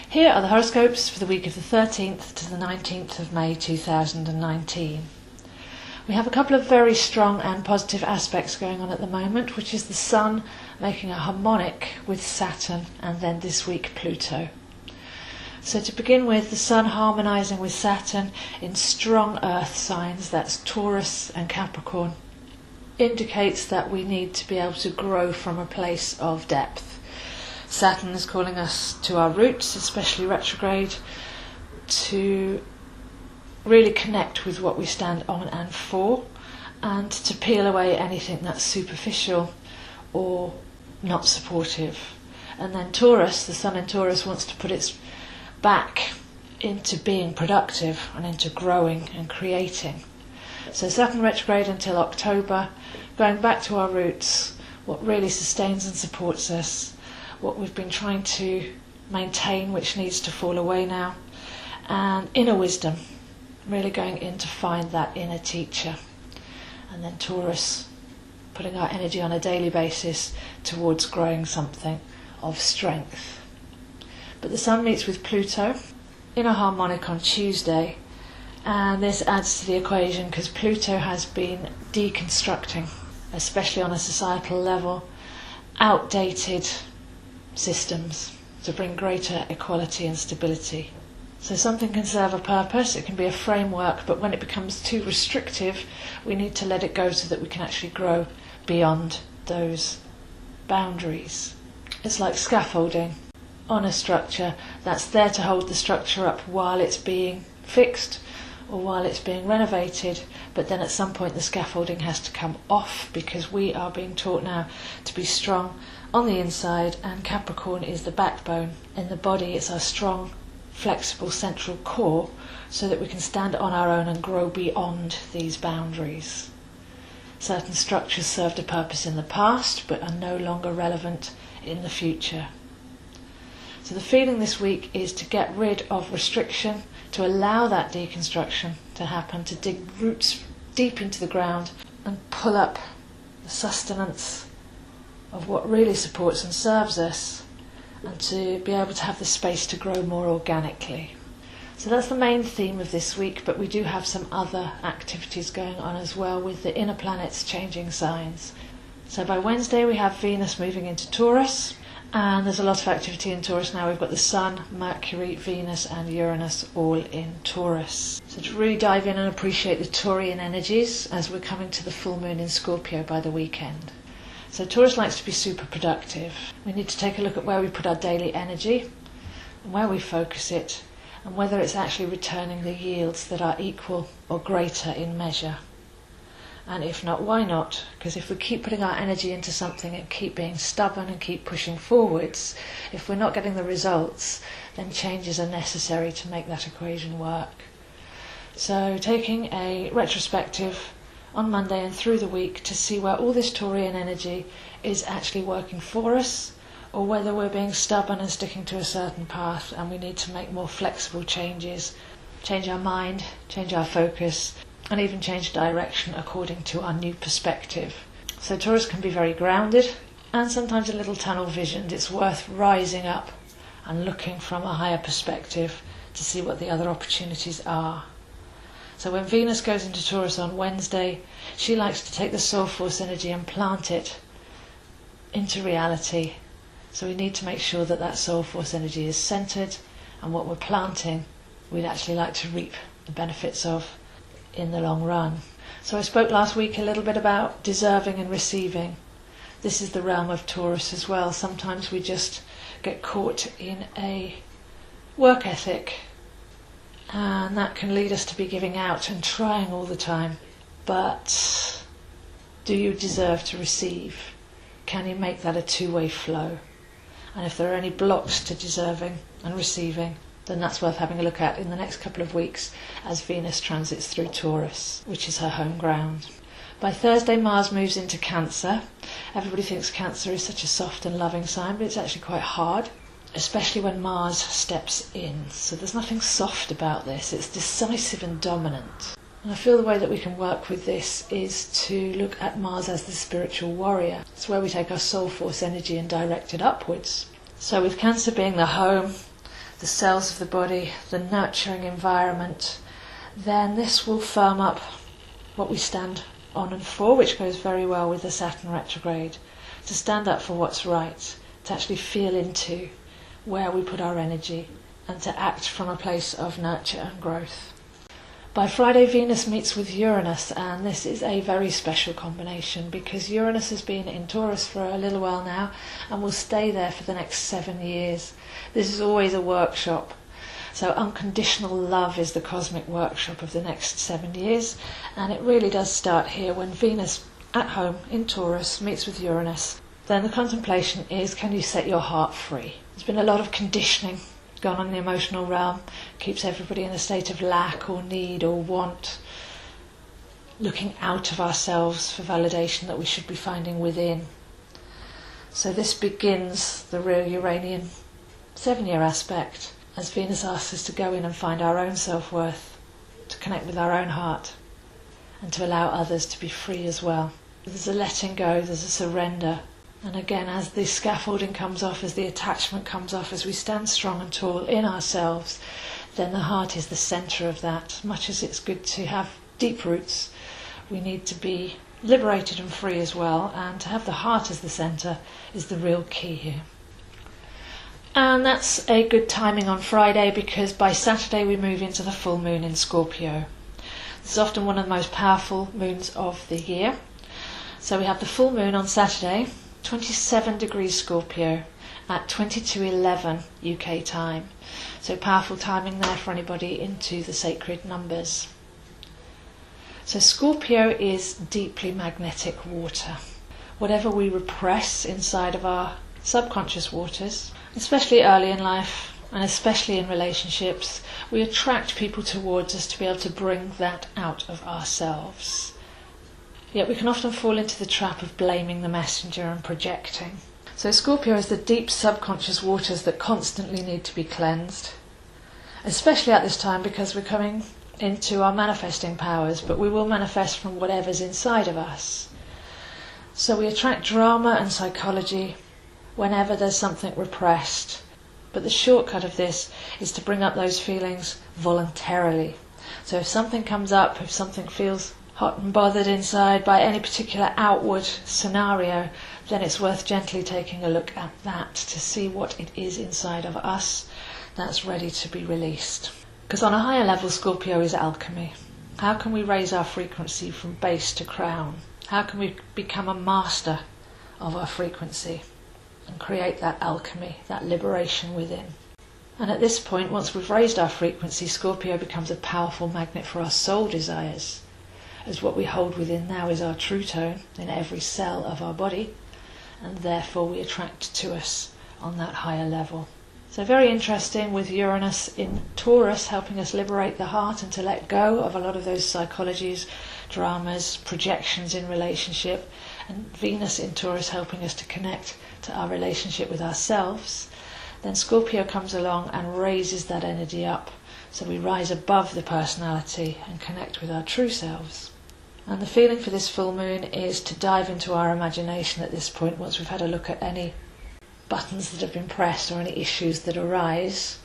Here are the horoscopes for the week of the 13th to the 19th of May 2019. We have a couple of very strong and positive aspects going on at the moment, which is the Sun making a harmonic with Saturn and then this week Pluto. So to begin with, the Sun harmonising with Saturn in strong earth signs, that's Taurus and Capricorn, indicates that we need to be able to grow from a place of depth. Saturn is calling us to our roots, especially retrograde, to really connect with what we stand on and for, and to peel away anything that's superficial or not supportive. And then Taurus, the Sun in Taurus, wants to put its back into being productive and into growing and creating. So Saturn retrograde until October, going back to our roots, what really sustains and supports us, what we've been trying to maintain, which needs to fall away now, and inner wisdom, really going in to find that inner teacher. And then Taurus, putting our energy on a daily basis towards growing something of strength. But the Sun meets with Pluto in a harmonic on Tuesday, and this adds to the equation because Pluto has been deconstructing, especially on a societal level, outdated systems to bring greater equality and stability. So something can serve a purpose, it can be a framework, but when it becomes too restrictive, we need to let it go so that we can actually grow beyond those boundaries. It's like scaffolding on a structure that's there to hold the structure up while it's being fixed or while it's being renovated, but then at some point the scaffolding has to come off because we are being taught now to be strong on the inside, and Capricorn is the backbone. In the body, it's our strong, flexible central core so that we can stand on our own and grow beyond these boundaries. Certain structures served a purpose in the past but are no longer relevant in the future. So the feeling this week is to get rid of restriction, to allow that deconstruction to happen, to dig roots deep into the ground and pull up the sustenance of what really supports and serves us, and to be able to have the space to grow more organically. So that's the main theme of this week, but we do have some other activities going on as well with the inner planets changing signs. So by Wednesday we have Venus moving into Taurus, and there's a lot of activity in Taurus now. We've got the Sun, Mercury, Venus and Uranus all in Taurus. So to really dive in and appreciate the Taurian energies as we're coming to the full moon in Scorpio by the weekend. So Taurus likes to be super productive. We need to take a look at where we put our daily energy and where we focus it, and whether it's actually returning the yields that are equal or greater in measure. And if not, why not? Because if we keep putting our energy into something and keep being stubborn and keep pushing forwards, if we're not getting the results, then changes are necessary to make that equation work. So taking a retrospective on Monday and through the week to see where all this Taurian energy is actually working for us, or whether we're being stubborn and sticking to a certain path and we need to make more flexible changes, change our mind, change our focus, and even change direction according to our new perspective. So Taurus can be very grounded and sometimes a little tunnel visioned. It's worth rising up and looking from a higher perspective to see what the other opportunities are. So when Venus goes into Taurus on Wednesday, she likes to take the soul force energy and plant it into reality. So we need to make sure that that soul force energy is centered, and what we're planting we'd actually like to reap the benefits of in the long run. So I spoke last week a little bit about deserving and receiving. This is the realm of Taurus as well. Sometimes we just get caught in a work ethic, and that can lead us to be giving out and trying all the time. But do you deserve to receive? Can you make that a two-way flow? And if there are any blocks to deserving and receiving, then that's worth having a look at in the next couple of weeks as Venus transits through Taurus, which is her home ground. By Thursday, Mars moves into Cancer. Everybody thinks Cancer is such a soft and loving sign, but it's actually quite hard, especially when Mars steps in. So there's nothing soft about this. It's decisive and dominant. And I feel the way that we can work with this is to look at Mars as the spiritual warrior. It's where we take our soul force energy and direct it upwards. So with Cancer being the home, the cells of the body, the nurturing environment, then this will firm up what we stand on and for, which goes very well with the Saturn retrograde, to stand up for what's right, to actually feel into where we put our energy and to act from a place of nurture and growth. By Friday, Venus meets with Uranus, and this is a very special combination because Uranus has been in Taurus for a little while now and will stay there for the next 7 years. This is always a workshop. So unconditional love is the cosmic workshop of the next 7 years, and it really does start here when Venus at home in Taurus meets with Uranus. Then the contemplation is, can you set your heart free? There's been a lot of conditioning gone on in the emotional realm, keeps everybody in a state of lack or need or want, looking out of ourselves for validation that we should be finding within. So this begins the real Uranian 7-year aspect, as Venus asks us to go in and find our own self-worth, to connect with our own heart, and to allow others to be free as well. There's a letting go, there's a surrender. And again, as the scaffolding comes off, as the attachment comes off, as we stand strong and tall in ourselves, then the heart is the centre of that. Much as it's good to have deep roots, we need to be liberated and free as well, and to have the heart as the centre is the real key here. And that's a good timing on Friday, because by Saturday we move into the full moon in Scorpio. This is often one of the most powerful moons of the year. So we have the full moon on Saturday, 27 degrees Scorpio at 22:11 UK time. So powerful timing there for anybody into the sacred numbers. So Scorpio is deeply magnetic water. Whatever we repress inside of our subconscious waters, especially early in life and especially in relationships, we attract people towards us to be able to bring that out of ourselves. Yet we can often fall into the trap of blaming the messenger and projecting. So Scorpio is the deep subconscious waters that constantly need to be cleansed, especially at this time because we're coming into our manifesting powers, but we will manifest from whatever's inside of us. So we attract drama and psychology whenever there's something repressed. But the shortcut of this is to bring up those feelings voluntarily. So if something comes up, if something feels hot and bothered inside by any particular outward scenario, then it's worth gently taking a look at that to see what it is inside of us that's ready to be released. Because on a higher level, Scorpio is alchemy. How can we raise our frequency from base to crown? How can we become a master of our frequency and create that alchemy, that liberation within? And at this point, once we've raised our frequency, Scorpio becomes a powerful magnet for our soul desires, as what we hold within now is our true tone in every cell of our body, and therefore we attract to us on that higher level. So very interesting with Uranus in Taurus helping us liberate the heart and to let go of a lot of those psychologies, dramas, projections in relationship, and Venus in Taurus helping us to connect to our relationship with ourselves. Then Scorpio comes along and raises that energy up, so we rise above the personality and connect with our true selves. And the feeling for this full moon is to dive into our imagination at this point, once we've had a look at any buttons that have been pressed or any issues that arise.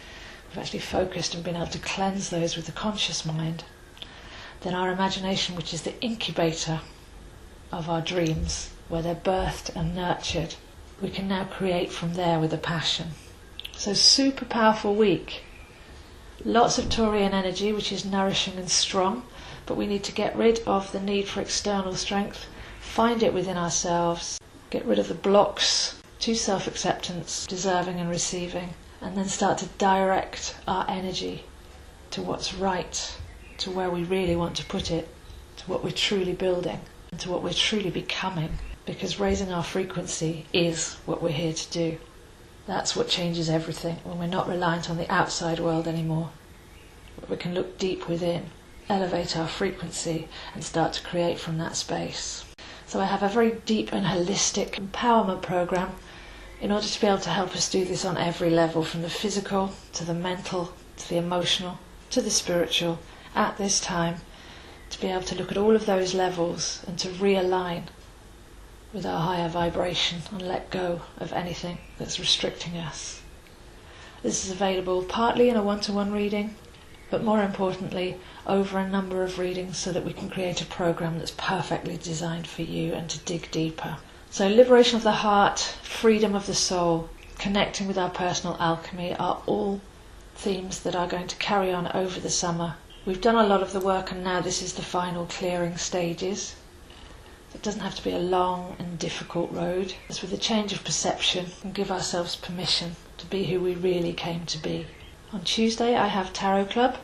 We've actually focused and been able to cleanse those with the conscious mind. Then our imagination, which is the incubator of our dreams, where they're birthed and nurtured, we can now create from there with a passion. So super powerful week. Lots of Taurian energy, which is nourishing and strong, but we need to get rid of the need for external strength, find it within ourselves, get rid of the blocks to self-acceptance, deserving and receiving, and then start to direct our energy to what's right, to where we really want to put it, to what we're truly building, and to what we're truly becoming, because raising our frequency is what we're here to do. That's what changes everything, when we're not reliant on the outside world anymore. We can look deep within, elevate our frequency, and start to create from that space. So I have a very deep and holistic empowerment program in order to be able to help us do this on every level, from the physical to the mental to the emotional to the spiritual, at this time, to be able to look at all of those levels and to realign with our higher vibration and let go of anything that's restricting us. This is available partly in a one-to-one reading, but more importantly, over a number of readings so that we can create a program that's perfectly designed for you and to dig deeper. So liberation of the heart, freedom of the soul, connecting with our personal alchemy are all themes that are going to carry on over the summer. We've done a lot of the work and now this is the final clearing stages. It doesn't have to be a long and difficult road. It's with a change of perception and give ourselves permission to be who we really came to be. On Tuesday I have Tarot Club,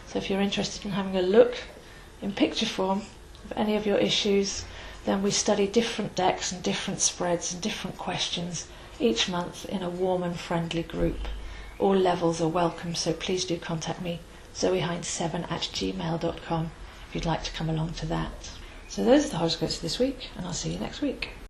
so if you're interested in having a look in picture form of any of your issues, then we study different decks and different spreads and different questions each month in a warm and friendly group. All levels are welcome, so please do contact me, zoehind7@gmail.com if you'd like to come along to that. So those are the horoscopes for this week, and I'll see you next week.